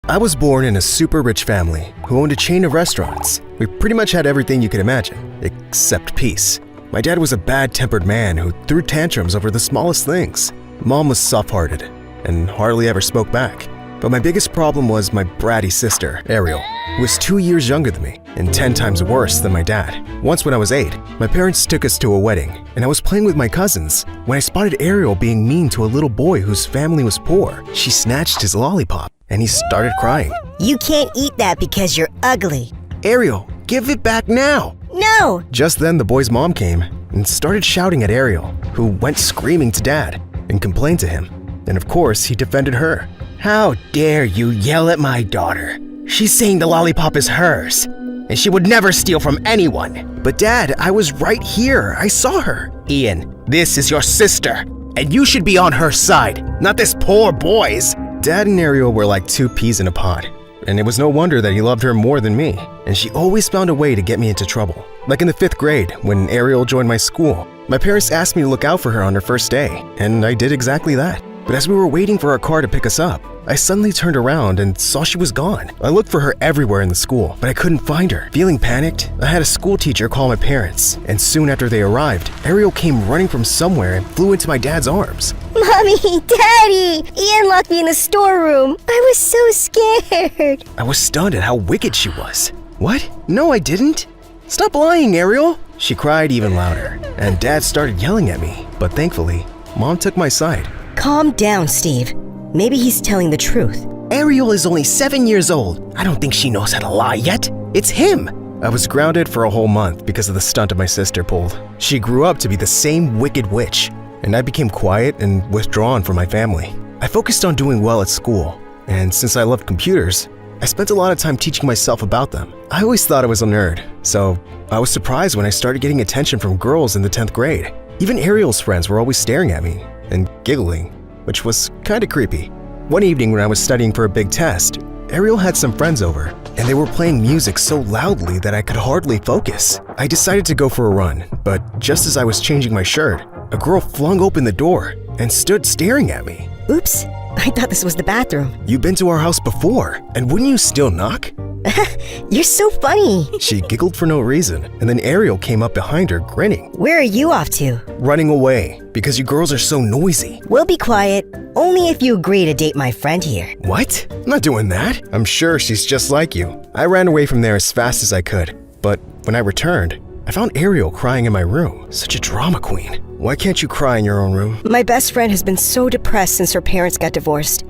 I was born in a super rich family who owned a chain of restaurants. We pretty much had everything you could imagine, except peace. My dad was a bad-tempered man who threw tantrums over the smallest things. Mom was soft-hearted and hardly ever spoke back. But my biggest problem was my bratty sister, Ariel, who was 2 years younger than me and 10 times worse than my dad. Once when I was 8, my parents took us to a wedding, and I was playing with my cousins when I spotted Ariel being mean to a little boy whose family was poor. She snatched his lollipop, and he started crying. You can't eat that because you're ugly. Ariel, give it back now! No! Just then, the boy's mom came and started shouting at Ariel, who went screaming to Dad and complained to him. And of course, he defended her. How dare you yell at my daughter? She's saying the lollipop is hers, and she would never steal from anyone. But Dad, I was right here. I saw her. Ian, this is your sister, and you should be on her side, not this poor boy's. Dad and Ariel were like two peas in a pod, and it was no wonder that he loved her more than me, and she always found a way to get me into trouble. Like in the 5th grade, when Ariel joined my school, my parents asked me to look out for her on her first day, and I did exactly that. But as we were waiting for our car to pick us up, I suddenly turned around and saw she was gone. I looked for her everywhere in the school, but I couldn't find her. Feeling panicked, I had a school teacher call my parents, and soon after they arrived, Ariel came running from somewhere and flew into my dad's arms. Mommy, Daddy! Ian locked me in the storeroom. I was so scared. I was stunned at how wicked she was. What? No, I didn't. Stop lying, Ariel! She cried even louder, and Dad started yelling at me, but thankfully, Mom took my side. Calm down, Steve. Maybe he's telling the truth. Ariel is only 7 years old. I don't think she knows how to lie yet. It's him. I was grounded for a whole month because of the stunt my sister pulled. She grew up to be the same wicked witch, and I became quiet and withdrawn from my family. I focused on doing well at school, and since I loved computers, I spent a lot of time teaching myself about them. I always thought I was a nerd, so I was surprised when I started getting attention from girls in the 10th grade. Even Ariel's friends were always staring at me and giggling, which was kinda creepy. One evening when I was studying for a big test, Ariel had some friends over, and they were playing music so loudly that I could hardly focus. I decided to go for a run, but just as I was changing my shirt, a girl flung open the door and stood staring at me. Oops, I thought this was the bathroom. You've been to our house before, and wouldn't you still knock? You're so funny. She giggled for no reason, and then Ariel came up behind her grinning. Where are you off to? Running away, because you girls are so noisy. We'll be quiet, only if you agree to date my friend here. What? I'm not doing that. I'm sure she's just like you. I ran away from there as fast as I could, but when I returned, I found Ariel crying in my room. Such a drama queen. Why can't you cry in your own room? My best friend has been so depressed since her parents got divorced,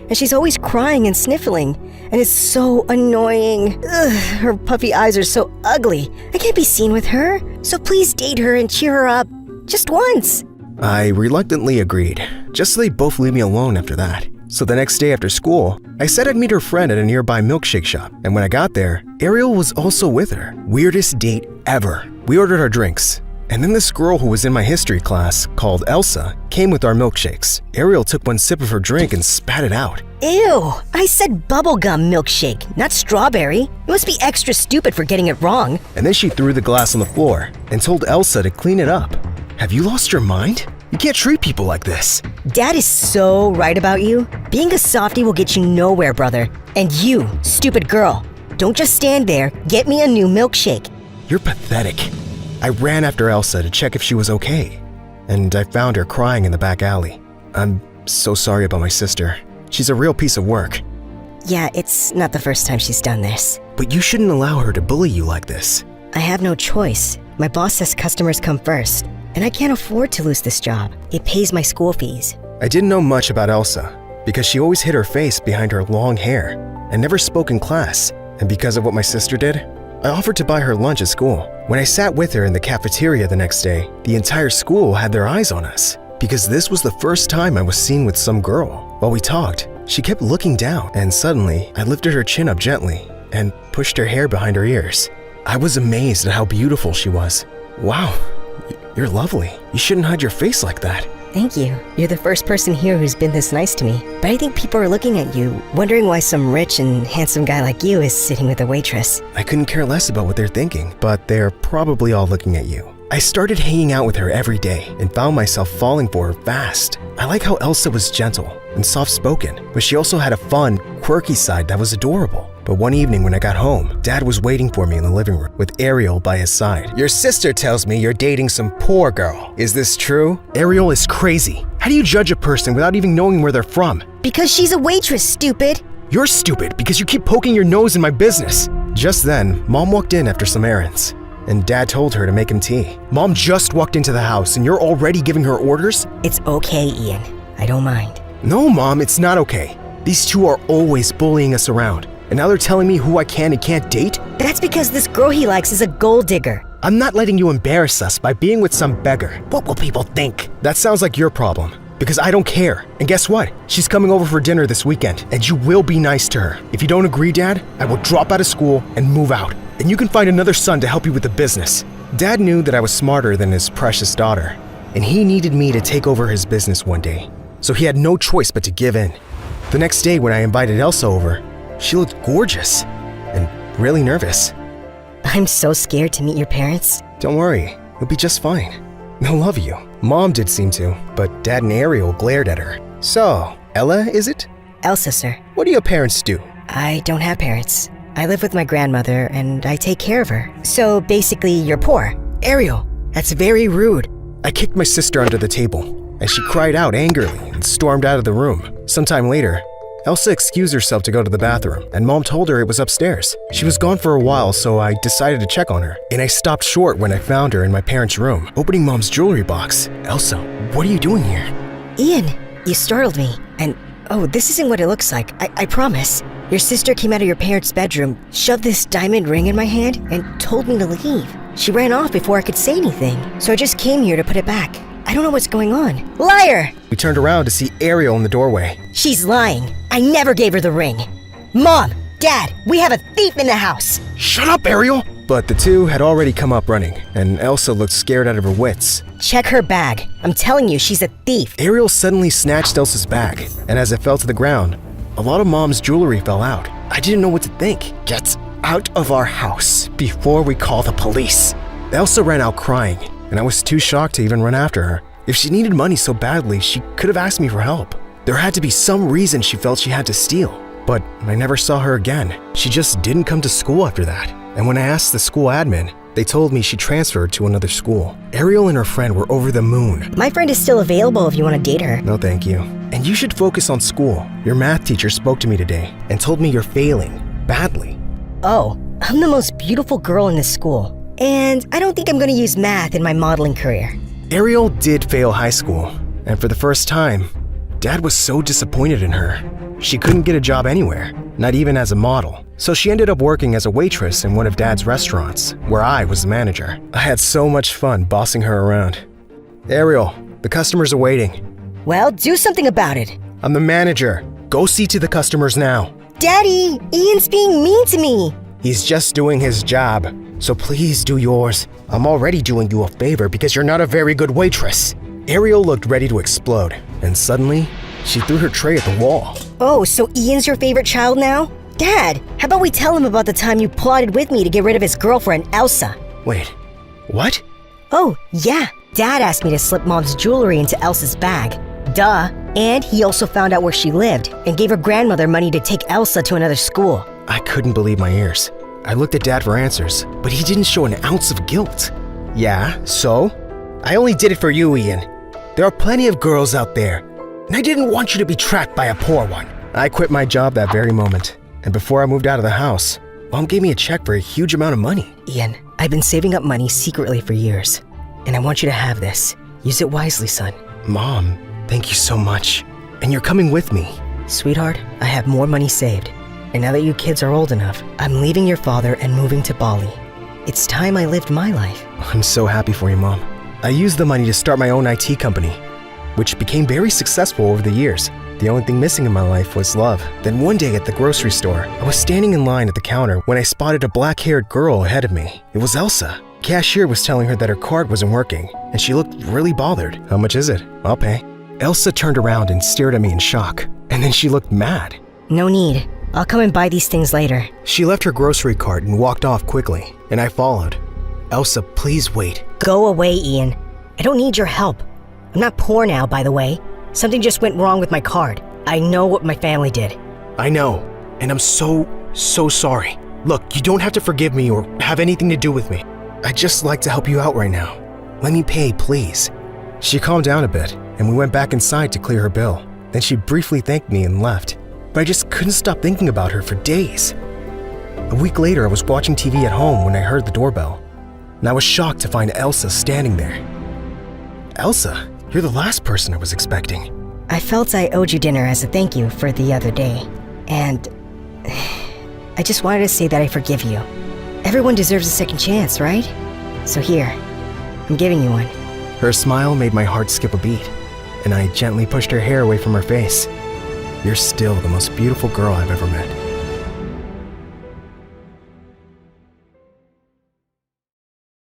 and she's always crying and sniffling, and it's so annoying. Ugh, her puffy eyes are so ugly. I can't be seen with her, so please date her and cheer her up, just once. I reluctantly agreed, just so they both leave me alone after that. So the next day after school, I said I'd meet her friend at a nearby milkshake shop, and when I got there, Ariel was also with her. Weirdest date ever. We ordered our drinks, and then this girl who was in my history class, called Elsa, came with our milkshakes. Ariel took one sip of her drink and spat it out. Ew, I said bubblegum milkshake, not strawberry. You must be extra stupid for getting it wrong. And then she threw the glass on the floor and told Elsa to clean it up. Have you lost your mind? You can't treat people like this. Dad is so right about you. Being a softie will get you nowhere, brother. And you, stupid girl, don't just stand there. Get me a new milkshake. You're pathetic. I ran after Elsa to check if she was okay, and I found her crying in the back alley. I'm so sorry about my sister. She's a real piece of work. Yeah, it's not the first time she's done this. But you shouldn't allow her to bully you like this. I have no choice. My boss says customers come first, and I can't afford to lose this job. It pays my school fees. I didn't know much about Elsa because she always hid her face behind her long hair and never spoke in class. And because of what my sister did, I offered to buy her lunch at school. When I sat with her in the cafeteria the next day, the entire school had their eyes on us because this was the first time I was seen with some girl. While we talked, she kept looking down, and suddenly I lifted her chin up gently and pushed her hair behind her ears. I was amazed at how beautiful she was. Wow, you're lovely. You shouldn't hide your face like that. Thank you. You're the first person here who's been this nice to me. But I think people are looking at you, wondering why some rich and handsome guy like you is sitting with a waitress. I couldn't care less about what they're thinking, but they're probably all looking at you. I started hanging out with her every day and found myself falling for her fast. I like how Elsa was gentle and soft-spoken, but she also had a fun, quirky side that was adorable. But one evening when I got home, Dad was waiting for me in the living room with Ariel by his side. "Your sister tells me you're dating some poor girl. Is this true?" Ariel is crazy. How do you judge a person without even knowing where they're from? Because she's a waitress, stupid. You're stupid because you keep poking your nose in my business. Just then, Mom walked in after some errands, and Dad told her to make him tea. Mom just walked into the house and you're already giving her orders? It's okay, Ian. I don't mind. No, Mom, it's not okay. These two are always bullying us around. And now they're telling me who I can and can't date? That's because this girl he likes is a gold digger. I'm not letting you embarrass us by being with some beggar. What will people think? That sounds like your problem, because I don't care. And guess what? She's coming over for dinner this weekend, and you will be nice to her. If you don't agree, Dad, I will drop out of school and move out. And you can find another son to help you with the business. Dad knew that I was smarter than his precious daughter, and he needed me to take over his business one day. So he had no choice but to give in. The next day when I invited Elsa over, she looked gorgeous and really nervous. I'm so scared to meet your parents. Don't worry, you'll be just fine. They'll love you. Mom did seem to, but Dad and Ariel glared at her. So, Ella, is it? Elsa, sir. What do your parents do? I don't have parents. I live with my grandmother and I take care of her. So basically, you're poor. Ariel, that's very rude. I kicked my sister under the table, and she cried out angrily and stormed out of the room. Sometime later, Elsa excused herself to go to the bathroom, and Mom told her it was upstairs. She was gone for a while, so I decided to check on her, and I stopped short when I found her in my parents' room, opening Mom's jewelry box. Elsa, what are you doing here? Ian, you startled me. And, oh, this isn't what it looks like. I promise. Your sister came out of your parents' bedroom, shoved this diamond ring in my hand, and told me to leave. She ran off before I could say anything, so I just came here to put it back. I don't know what's going on. Liar! We turned around to see Ariel in the doorway. She's lying. I never gave her the ring. Mom! Dad! We have a thief in the house! Shut up, Ariel! But the two had already come up running, and Elsa looked scared out of her wits. Check her bag. I'm telling you, she's a thief. Ariel suddenly snatched Elsa's bag, and as it fell to the ground, a lot of Mom's jewelry fell out. I didn't know what to think. Get out of our house before we call the police. Elsa ran out crying, and I was too shocked to even run after her. If she needed money so badly, she could have asked me for help. There had to be some reason she felt she had to steal, but I never saw her again. She just didn't come to school after that. And when I asked the school admin, they told me she transferred to another school. Ariel and her friend were over the moon. My friend is still available if you want to date her. No, thank you. And you should focus on school. Your math teacher spoke to me today and told me you're failing badly. Oh, I'm the most beautiful girl in this school. And I don't think I'm going to use math in my modeling career. Ariel did fail high school, and for the first time, Dad was so disappointed in her. She couldn't get a job anywhere, not even as a model. So she ended up working as a waitress in one of Dad's restaurants, where I was the manager. I had so much fun bossing her around. Ariel, the customers are waiting. Well, do something about it. I'm the manager. Go see to the customers now. Daddy, Ian's being mean to me. He's just doing his job, so please do yours. I'm already doing you a favor because you're not a very good waitress. Ariel looked ready to explode, and suddenly, she threw her tray at the wall. Oh, so Ian's your favorite child now? Dad, how about we tell him about the time you plotted with me to get rid of his girlfriend, Elsa? Wait, what? Oh, yeah. Dad asked me to slip Mom's jewelry into Elsa's bag. Duh. And he also found out where she lived and gave her grandmother money to take Elsa to another school. I couldn't believe my ears. I looked at Dad for answers, but he didn't show an ounce of guilt. Yeah, so? I only did it for you, Ian. There are plenty of girls out there, and I didn't want you to be trapped by a poor one. I quit my job that very moment, and before I moved out of the house, Mom gave me a check for a huge amount of money. Ian, I've been saving up money secretly for years, and I want you to have this. Use it wisely, son. Mom, thank you so much. And you're coming with me. Sweetheart, I have more money saved. And now that you kids are old enough, I'm leaving your father and moving to Bali. It's time I lived my life. I'm so happy for you, Mom. I used the money to start my own IT company, which became very successful over the years. The only thing missing in my life was love. Then one day at the grocery store, I was standing in line at the counter when I spotted a black-haired girl ahead of me. It was Elsa. Cashier was telling her that her card wasn't working, and she looked really bothered. How much is it? I'll pay. Elsa turned around and stared at me in shock, and then she looked mad. No need. I'll come and buy these things later. She left her grocery cart and walked off quickly, and I followed. Elsa, please wait. Go away, Ian. I don't need your help. I'm not poor now, by the way. Something just went wrong with my card. I know what my family did. I know, and I'm so sorry. Look, you don't have to forgive me or have anything to do with me. I'd just like to help you out right now. Let me pay, please. She calmed down a bit, and we went back inside to clear her bill. Then she briefly thanked me and left. But I just couldn't stop thinking about her for days. A week later, I was watching TV at home when I heard the doorbell, and I was shocked to find Elsa standing there. Elsa, you're the last person I was expecting. I felt I owed you dinner as a thank you for the other day, and I just wanted to say that I forgive you. Everyone deserves a second chance, right? So here, I'm giving you one. Her smile made my heart skip a beat, and I gently pushed her hair away from her face. You're still the most beautiful girl I've ever met.